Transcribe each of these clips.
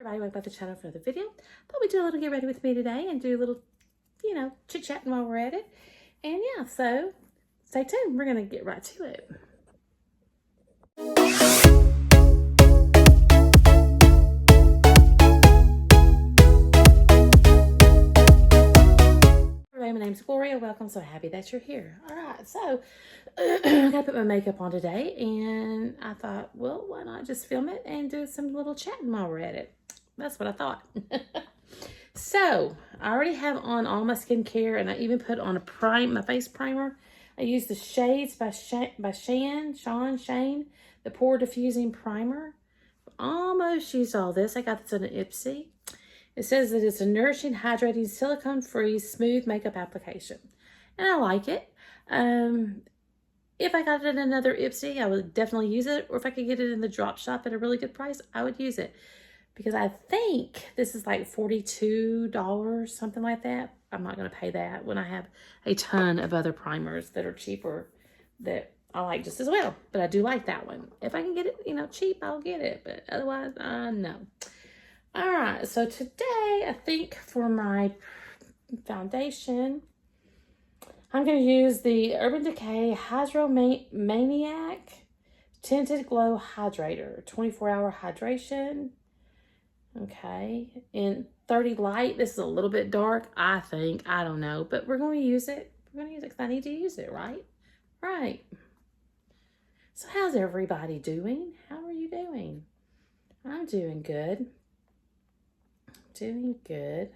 everybody, welcome back to the channel for another video. Thought we'd do a little get ready with me today and do a little, chit-chatting while we're at it. And yeah, so stay tuned. We're going to get right to it. My name's Gloria. Welcome. So happy that you're here. All right, so I gotta put my makeup on today, and I thought, well, why not just film it and do some little chatting while we're at it? That's what I thought. So I already have on all my skincare, and I even put on my face primer. I used the Shades by Shane, the Pore Diffusing Primer. Almost used all this. I got this in an Ipsy. It says that it's a nourishing, hydrating, silicone-free, smooth makeup application. And I like it. If I got it in another Ipsy, I would definitely use it. Or if I could get it in the drop shop at a really good price, I would use it. Because I think this is like $42, something like that. I'm not going to pay that when I have a ton of other primers that are cheaper that I like just as well. But I do like that one. If I can get it, cheap, I'll get it. But otherwise, no. All right, so today I think for my foundation, I'm going to use the Urban Decay Hydromaniac Tinted Glow Hydrator, 24-hour hydration. Okay, in 30 light. This is a little bit dark, I think. I don't know, but we're going to use it. We're going to use it because I need to use it, right? Right. So how's everybody doing? How are you doing? I'm doing good. Doing good.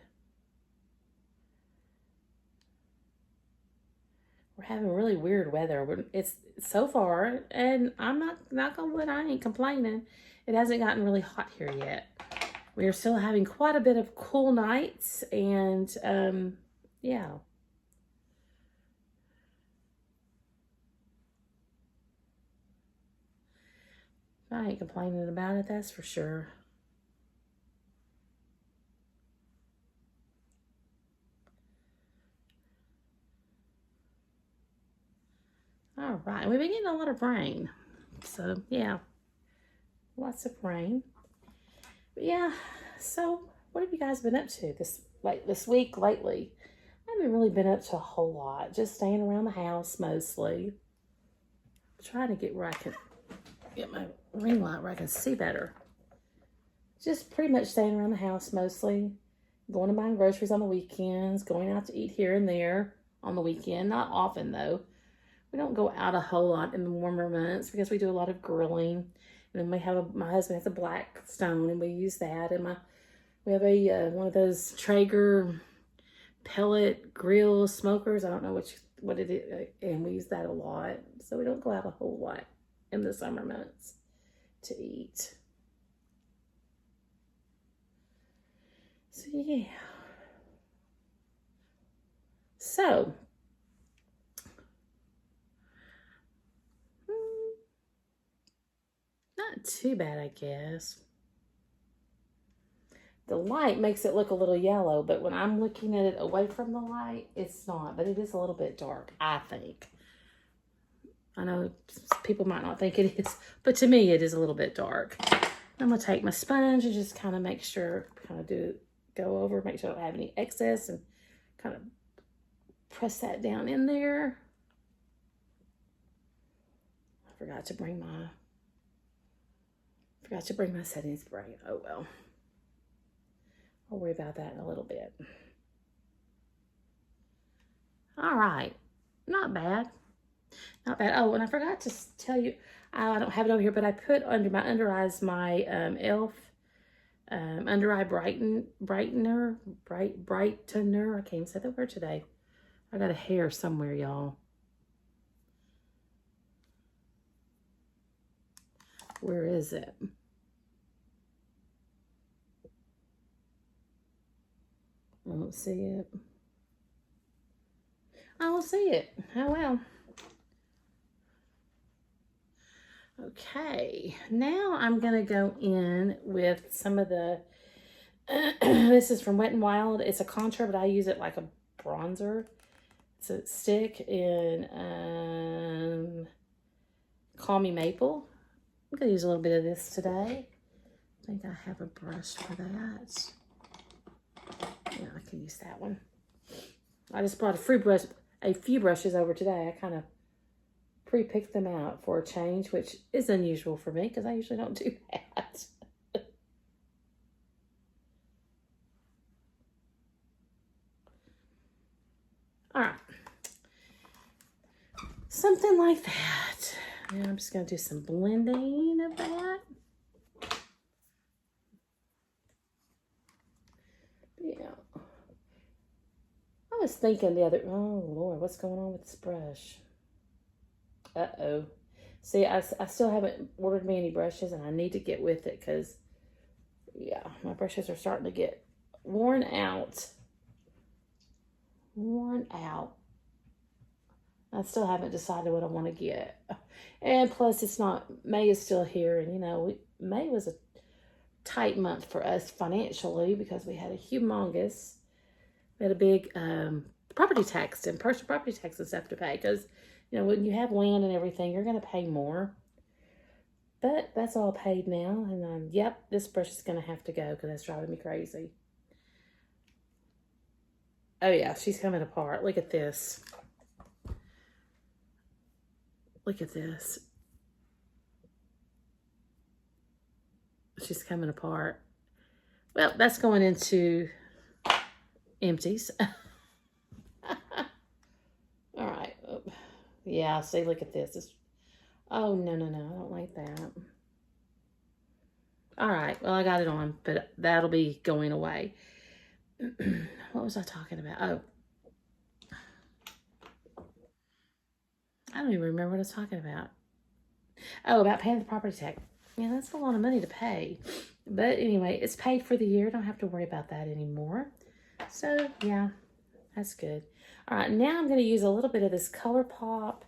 We're having really weird weather. It's so far, and I'm not gonna lie, I ain't complaining. It hasn't gotten really hot here yet. We are still having quite a bit of cool nights, and yeah. I ain't complaining about it, that's for sure. All right, we've been getting a lot of rain. So, yeah, lots of rain. But yeah, so what have you guys been up to this week lately? I haven't really been up to a whole lot. Just staying around the house mostly. I'm trying to get where I can get my ring light where I can see better. Just pretty much staying around the house mostly. Going to buy groceries on the weekends. Going out to eat here and there on the weekend. Not often, though. We don't go out a whole lot in the warmer months because we do a lot of grilling. And then we have my husband has a black stone, and we use that. And we have a one of those Traeger pellet grill smokers. I don't know what it is, and we use that a lot. So we don't go out a whole lot in the summer months to eat. So yeah. So not too bad, I guess. The light makes it look a little yellow, but when I'm looking at it away from the light, it's not. But it is a little bit dark, I think. I know people might not think it is, but to me, it is a little bit dark. I'm going to take my sponge and just kind of make sure, go over, make sure I don't have any excess, and kind of press that down in there. I forgot to bring my setting spray. Oh well. I'll worry about that in a little bit. All right. Not bad. Not bad. Oh, and I forgot to tell you, I don't have it over here, but I put under my under eyes my e.l.f. Under eye brightener. I can't even say that word today. I got a hair somewhere, y'all. Where is it? I don't see it. I don't see it. Oh well. Okay, now I'm going to go in with some of the, this is from Wet n Wild. It's a contour, but I use it like a bronzer. It's a stick in Call Me Maple. I'm going to use a little bit of this today. I think I have a brush for that. Yeah, I can use that one. I just brought a few brushes over today. I kind of pre-picked them out for a change, which is unusual for me because I usually don't do that. All right. Something like that. Now I'm just going to do some blending of that. Yeah. I was thinking oh Lord, what's going on with this brush? Uh-oh. See, I still haven't ordered me any brushes, and I need to get with it because, yeah, my brushes are starting to get worn out. Worn out. I still haven't decided what I want to get. And plus, May is still here, and, you know, May was a tight month for us financially because we had a big property tax and personal property taxes have to pay because, you know, when you have land and everything, you're going to pay more. But that's all paid now. And yep, this brush is going to have to go because that's driving me crazy. Oh yeah, she's coming apart. Look at this. Look at this. She's coming apart. Well, that's going into empties. All right. Yeah, see, look at this. Oh, no, I don't like that. All right, well, I got it on, but that'll be going away. What was I talking about? Oh. I don't even remember what I was talking about. Oh, about paying the property tax. Yeah, that's a lot of money to pay. But anyway, it's paid for the year. Don't have to worry about that anymore. So, yeah, that's good. All right, now I'm going to use a little bit of this ColourPop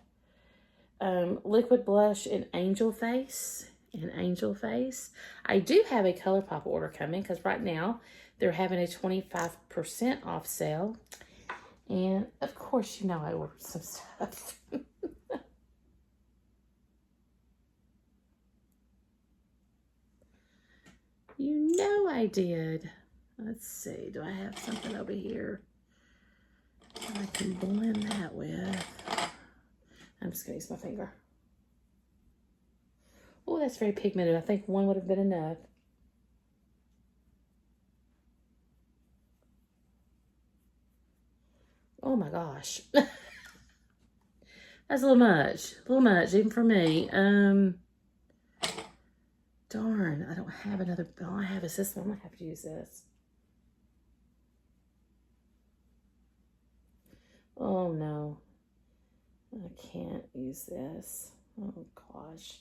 liquid blush in Angel Face. I do have a ColourPop order coming because right now they're having a 25% off sale. And, of course, you know I ordered some stuff. You know I did. Let's see. Do I have something over here that I can blend that with? I'm just going to use my finger. Oh, that's very pigmented. I think one would have been enough. Oh my gosh. That's a little much. Even for me. Darn, I don't have another. All I have is this one. I'm going to have to use this. Oh no. I can't use this. Oh gosh.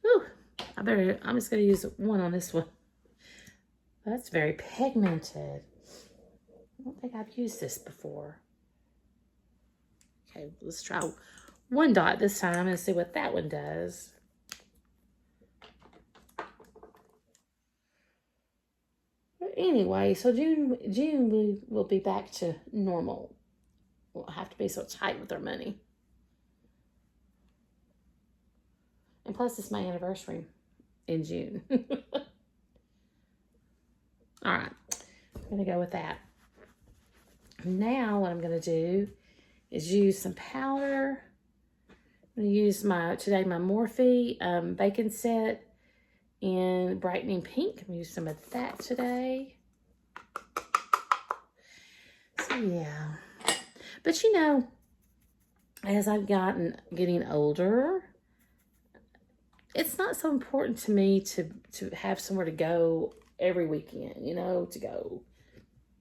Whew. I'm just going to use one on this one. That's very pigmented. I don't think I've used this before. Okay, let's try one dot this time and see what that one does. But anyway, so June we will be back to normal. We'll have to be so tight with our money. And plus, it's my anniversary in June. All right, I'm going to go with that. Now, what I'm going to do is use some powder. I'm going to use my Morphe Bacon Set in Brightening Pink. I'm going to use some of that today. So, yeah. But, you know, as I've getting older, it's not so important to me to have somewhere to go every weekend, you know, to go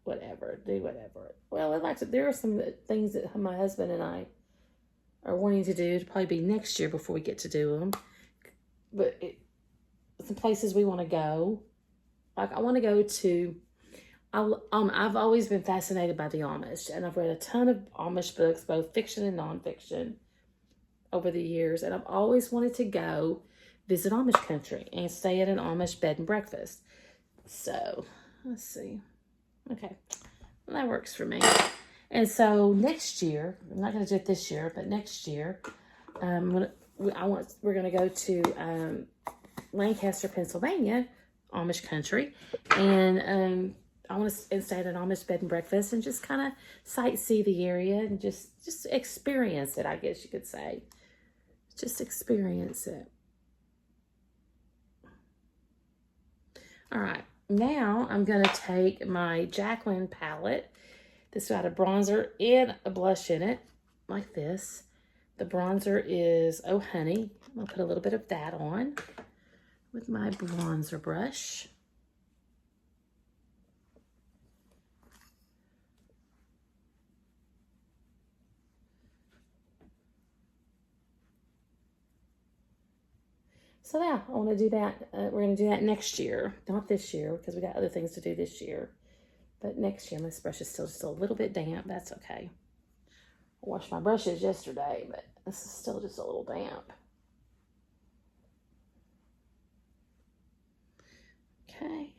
do whatever. Well, there are some things that my husband and I are wanting to do. It'll probably be next year before we get to do them. But some places we want to go. Like I want to go to. I've always been fascinated by the Amish, and I've read a ton of Amish books, both fiction and nonfiction, over the years. And I've always wanted to go visit Amish country and stay at an Amish bed and breakfast. So let's see. Okay, well, that works for me. And so next year, I'm not going to do it this year, but next year, we're gonna go to Lancaster, Pennsylvania, Amish country, and I want to stay at an Amish bed and breakfast and just kind of sightsee the area and just experience it, I guess you could say. Just experience it. All right, now I'm going to take my Jacqueline palette. This got a bronzer and a blush in it, like this. The bronzer is Oh Honey. I'm going to put a little bit of that on with my bronzer brush. So yeah, I want to do that. We're going to do that next year. Not this year, because we got other things to do this year. But next year, this brush is still just a little bit damp. That's okay. I washed my brushes yesterday, but this is still just a little damp. Okay.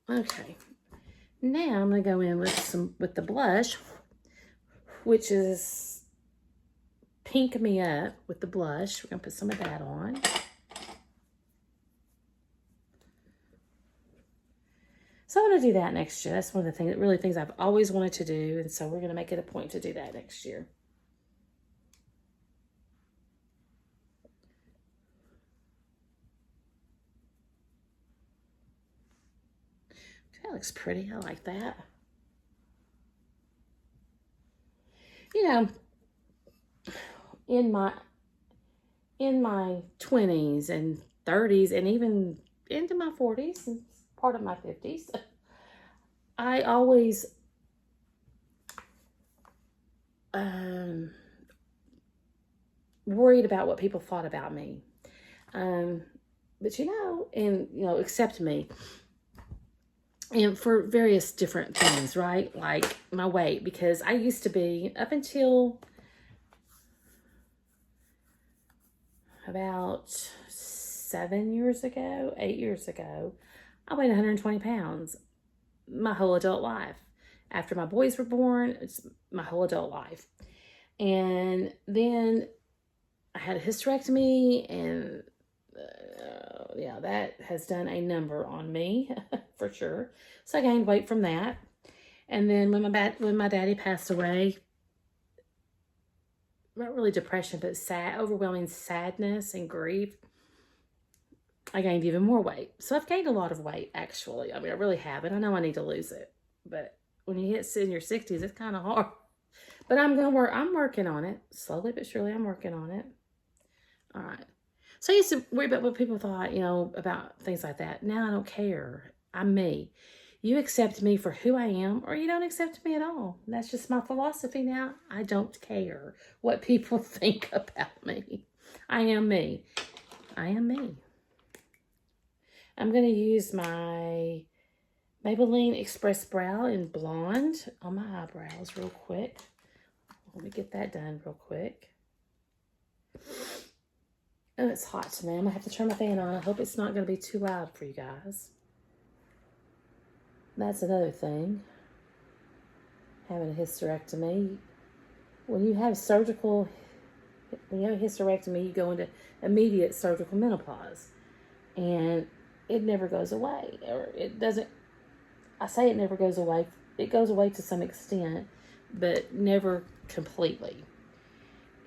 Okay. Now I'm going to go in with the blush, which is Pink Me Up with the blush. We're going to put some of that on. So I'm going to do that next year. That's one of the things I've always wanted to do. And so we're going to make it a point to do that next year. That looks pretty. I like that. You know, in my 20s and 30s and even into my 40s and part of my 50s, I always worried about what people thought about me. But accept me. And for various different things, right? Like my weight, because I used to be, up until about 8 years ago, I weighed 120 pounds my whole adult life. After my boys were born, it's my whole adult life. And then I had a hysterectomy, and that has done a number on me for sure. So I gained weight from that. And then when my daddy passed away, not really depression, but overwhelming sadness and grief, I gained even more weight. So I've gained a lot of weight, actually. I mean, I really have. And I know I need to lose it. But when you hit in your 60s, it's kind of hard. But I'm working on it. Slowly but surely, I'm working on it. All right. So I used to worry about what people thought, about things like that. Now I don't care. I'm me. You accept me for who I am, or you don't accept me at all. That's just my philosophy now. I don't care what people think about me. I am me. I am me. I'm going to use my Maybelline Express Brow in Blonde on my eyebrows real quick. Let me get that done real quick. Oh, it's hot today. I'm going to have to turn my fan on. I hope it's not going to be too loud for you guys. That's another thing. Having a hysterectomy. When you have hysterectomy, you go into immediate surgical menopause. And it never goes away. Or it doesn't. I say it never goes away. It goes away to some extent, but never completely.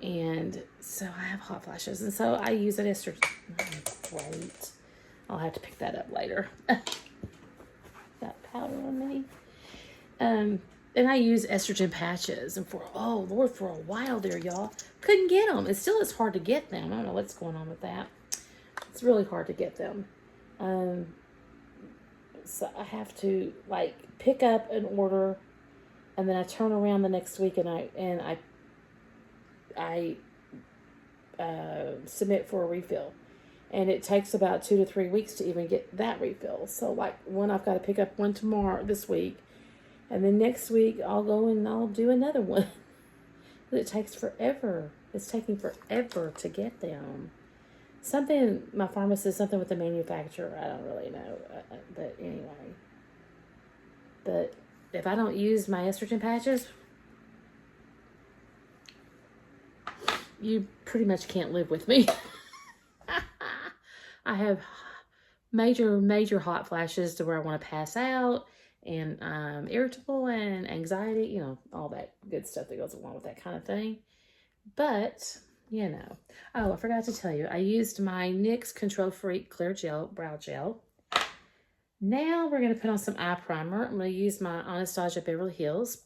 And so I have hot flashes. And so I use an estrogen. Wait. I'll have to pick that up later. Got powder on me. And I use estrogen patches. And for a while there, y'all, couldn't get them. It still is hard to get them. I don't know what's going on with that. It's really hard to get them. So I have to pick up an order, and then I turn around the next week and I submit for a refill, and it takes about 2 to 3 weeks to even get that refill. So I've got to pick up one this week, and then next week I'll go and I'll do another one. It takes forever. It's taking forever to get them. Something, my pharmacist, something with the manufacturer. I don't really know. But anyway. But if I don't use my estrogen patches, you pretty much can't live with me. I have major hot flashes to where I want to pass out, and irritable and anxiety, you know, all that good stuff that goes along with that kind of thing. But, you know. Oh, I forgot to tell you, I used my NYX Control Freak Clear Gel, Brow Gel. Now we're going to put on some eye primer. I'm going to use my Anastasia Beverly Hills.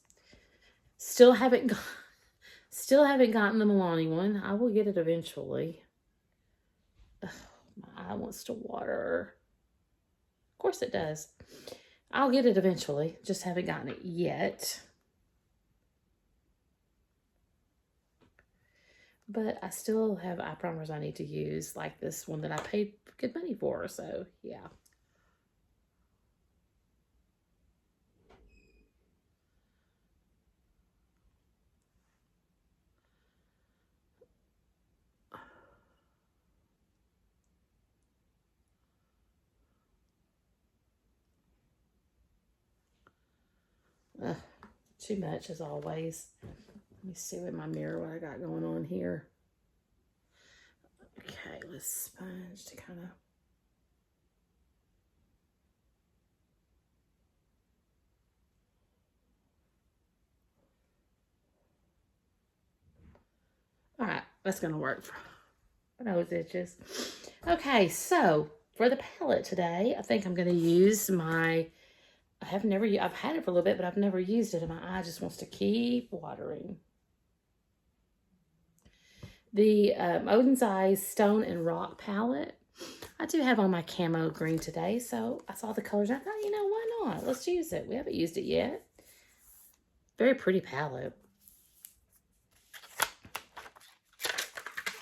Still haven't gotten the Milani one. I will get it eventually. Ugh, my eye wants to water. Of course it does. I'll get it eventually. Just haven't gotten it yet. But I still have eye primers I need to use, like this one that I paid good money for. So, yeah. Ugh, too much as always. Let me see with my mirror what I got going on here. Okay, let's sponge to kind of... All right, that's going to work for those itches. Okay, so for the palette today, I think I'm going to use my... I've had it for a little bit, but I've never used it, and my eye just wants to keep watering. The Odin's Eyes Stone and Rock palette. I do have on my camo green today, so I saw the colors. I thought, you know, why not? Let's use it. We haven't used it yet. Very pretty palette.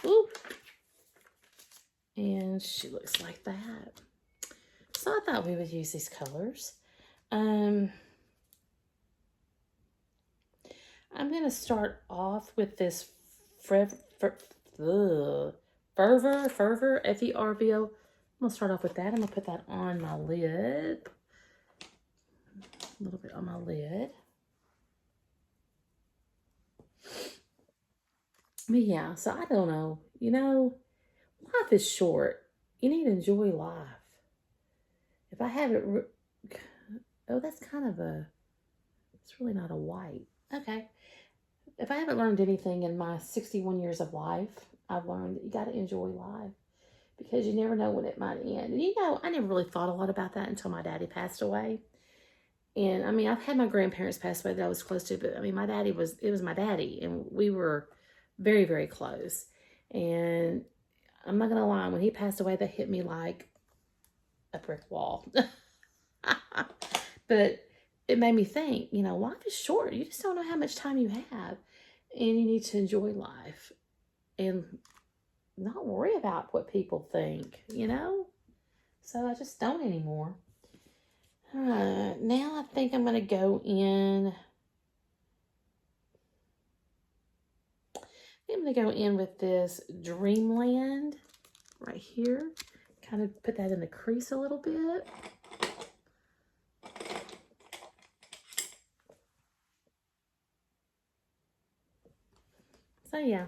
Ooh. And she looks like that. So I thought we would use these colors. I'm going to start off with this Fervor, F-E-R-V-O. I'm going to start off with that. I'm going to put that on my lid. A little bit on my lid. But yeah, so I don't know. You know, life is short. You need to enjoy life. If I haven't... Oh, that's kind of a... It's really not a white. Okay. If I haven't learned anything in my 61 years of life, I've learned that you got to enjoy life because you never know when it might end. And you know, I never really thought a lot about that until my daddy passed away. And I mean, I've had my grandparents pass away that I was close to, but I mean, it was my daddy, and we were very, very close. And I'm not going to lie, when he passed away, that hit me like a brick wall. But it made me think, you know, life is short. You just don't know how much time you have. And you need to enjoy life and not worry about what people think, you know? So I just don't anymore. All right, now I think I'm going to go in. I'm going to go in with this Dreamland right here. Kind of put that in the crease a little bit. So yeah,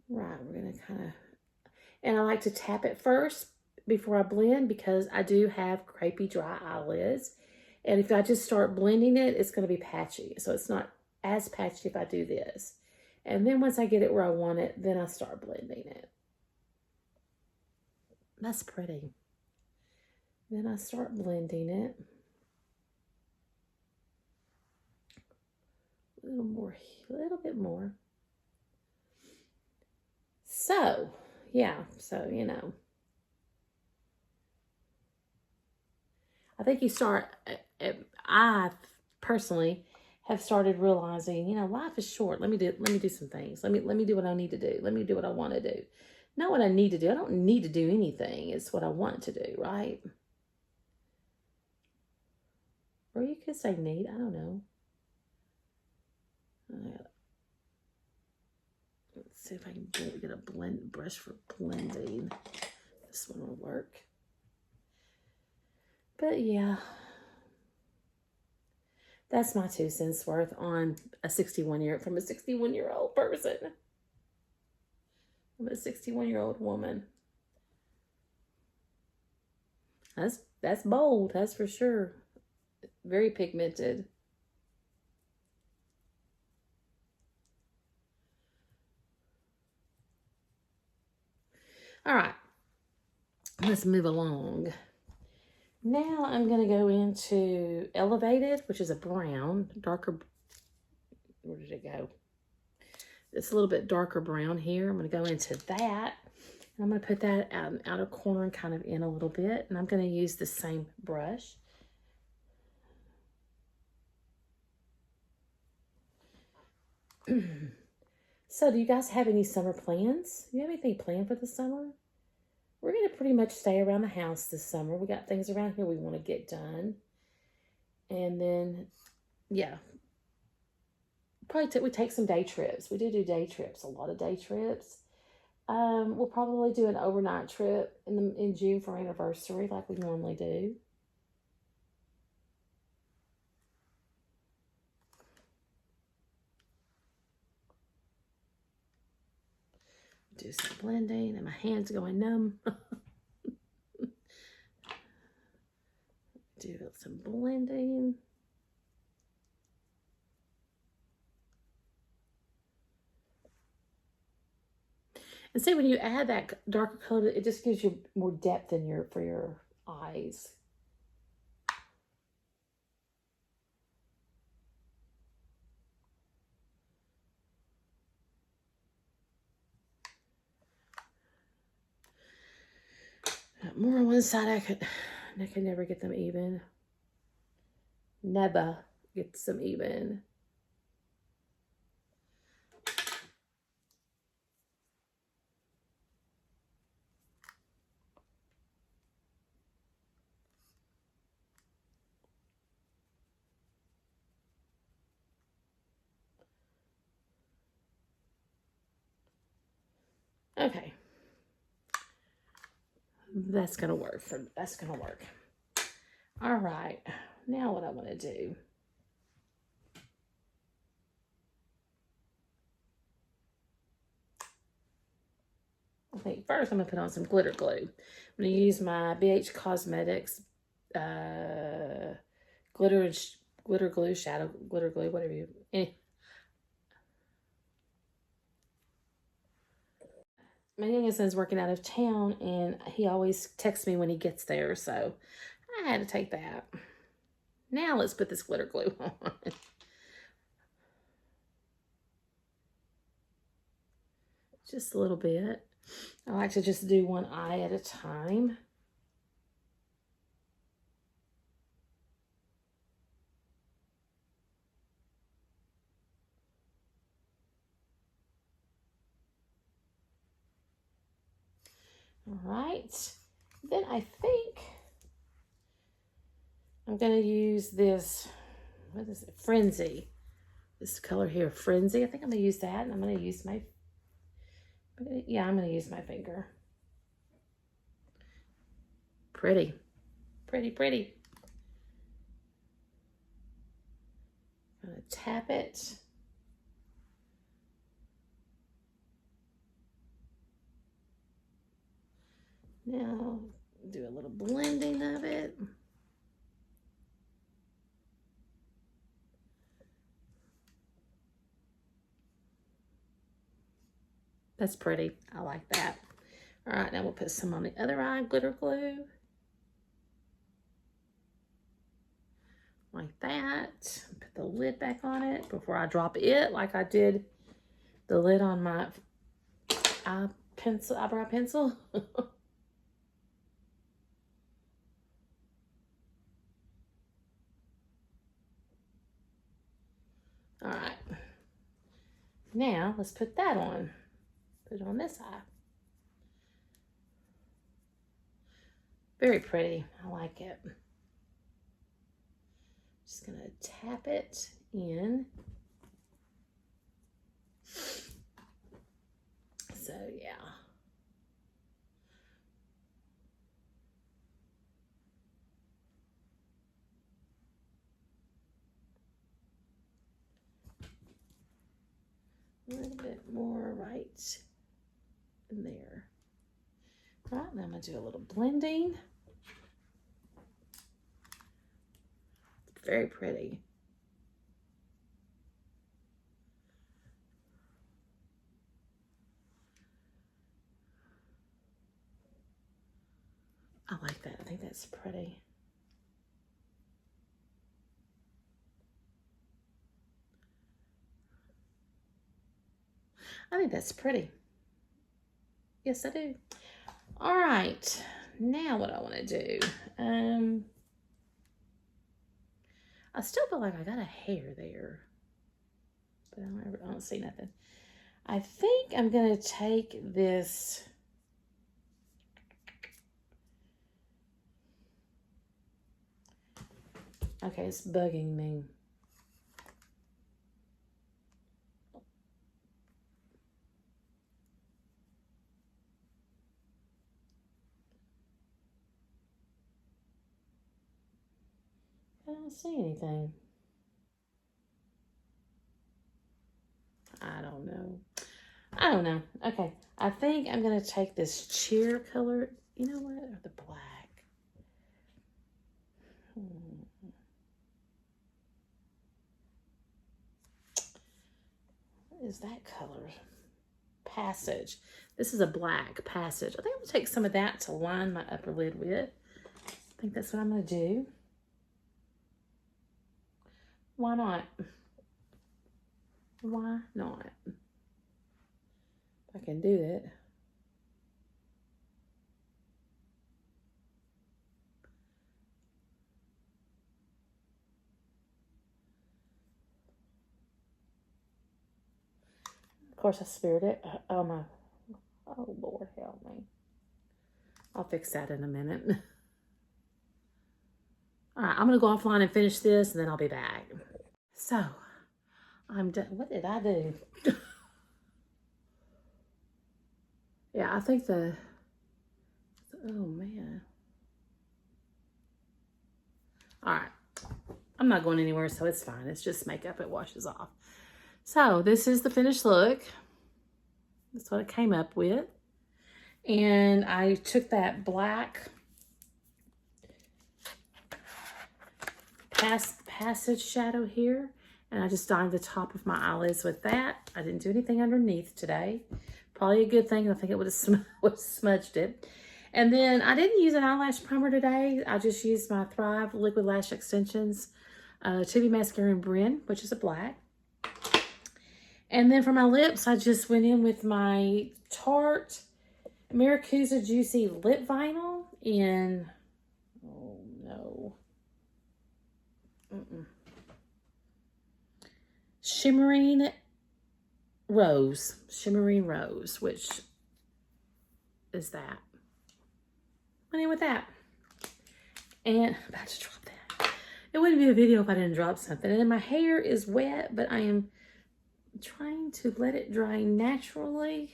right, we're gonna kind of, and I like to tap it first before I blend because I do have crepey dry eyelids. And if I just start blending it, it's gonna be patchy. So it's not as patchy if I do this. And then once I get it where I want it, then I start blending it. That's pretty. Then I start blending it. A little bit more. So, yeah, so, you know. I think you start, I personally have started realizing, you know, life is short. Let me do some things. Let me do what I need to do. Let me do what I want to do. Not what I need to do. I don't need to do anything. It's what I want to do, right? Or you could say need. I don't know. Let's see if I can get a brush for blending. This one will work. But yeah, that's my 2 cents worth on a 61-year-old person. I'm a 61-year-old woman. That's bold, that's for sure. Very pigmented. All right, let's move along. Now I'm going to go into Elevated, which is a brown, darker. Where did it go? It's a little bit darker brown here. I'm going to go into that. And I'm going to put that out of corner and kind of in a little bit. And I'm going to use the same brush. So do you guys have any summer plans? Do you have anything planned for the summer? We're going to pretty much stay around the house this summer. We got things around here we want to get done. And then, yeah. Probably we take some day trips. We do day trips, a lot of day trips. We'll probably do an overnight trip in June for our anniversary like we normally do. Do some blending and my hands going numb. Do some blending. And see, when you add that darker color, it just gives you more depth in for your eyes. More on one side, I could never get them even. Never get them even. Okay. That's gonna work. All right. Now what I want to do. I think first I'm gonna put on some glitter glue. I'm gonna use my BH Cosmetics glitter glue, shadow glitter glue, whatever you. My youngest son's working out of town, and he always texts me when he gets there, so I had to take that. Now let's put this glitter glue on. Just a little bit. I like to just do one eye at a time. All right. Then I think I'm going to use this, what is it? Frenzy. This color here, Frenzy. I think I'm going to use that, and I'm going to use my, I'm going to use my finger. Pretty. Pretty, pretty. I'm going to tap it. Now, do a little blending of it. That's pretty. I like that. All right, now we'll put some on the other eye, glitter glue. Like that. Put the lid back on it before I drop it, like I did the lid on my eyebrow pencil. All right. Now let's put that on. Put it on this eye. Very pretty. I like it. Just gonna tap it in. yeah. A little bit more right in there. Right, now I'm going to do a little blending. Very pretty. I like that. I think that's pretty. I think that's pretty. Yes, I do. All right. Now what I want to do. I still feel like I got a hair there, but I don't see nothing. I think I'm going to take this. Okay, it's bugging me. I don't see anything. I don't know. I don't know. Okay, I think I'm going to take this cheer color. You know what? Or the black. What is that color? Passage. This is a black passage. I think I'm going to take some of that to line my upper lid with. I think that's what I'm going to do. Why not? Why not? If I can do it. Of course, I speared it. Oh, my. Oh, Lord, help me. I'll fix that in a minute. All right, I'm going to go offline and finish this, and then I'll be back. So, I'm done. What did I do? Yeah, I think oh, man. All right. I'm not going anywhere, so it's fine. It's just makeup. It washes off. So, this is the finished look. That's what it came up with. And I took that black passage shadow here, and I just dyed the top of my eyelids with that. I didn't do anything underneath today. Probably a good thing. I think it would have smudged it. And then I didn't use an eyelash primer today. I just used my Thrive Liquid Lash Extensions Tubby Mascara in Bryn, which is a black. And then for my lips, I just went in with my Tarte Maracuja Juicy Lip Vinyl in, oh no, Shimmering Rose, which is that. Went in with that. And I'm about to drop that. It wouldn't be a video if I didn't drop something. And then my hair is wet, but I am trying to let it dry naturally.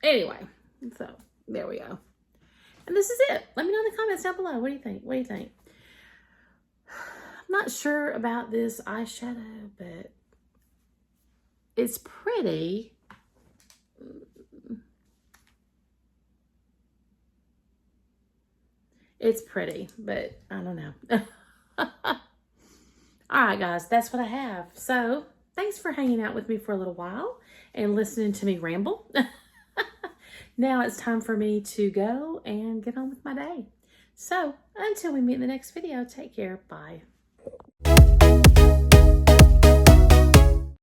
Anyway, so there we go. And this is it. Let me know in the comments down below. What do you think? What do you think? I'm not sure about this eyeshadow, but it's pretty. It's pretty, but I don't know. All right, guys, that's what I have. So thanks for hanging out with me for a little while and listening to me ramble. Now it's time for me to go and get on with my day. So until we meet in the next video, take care. Bye.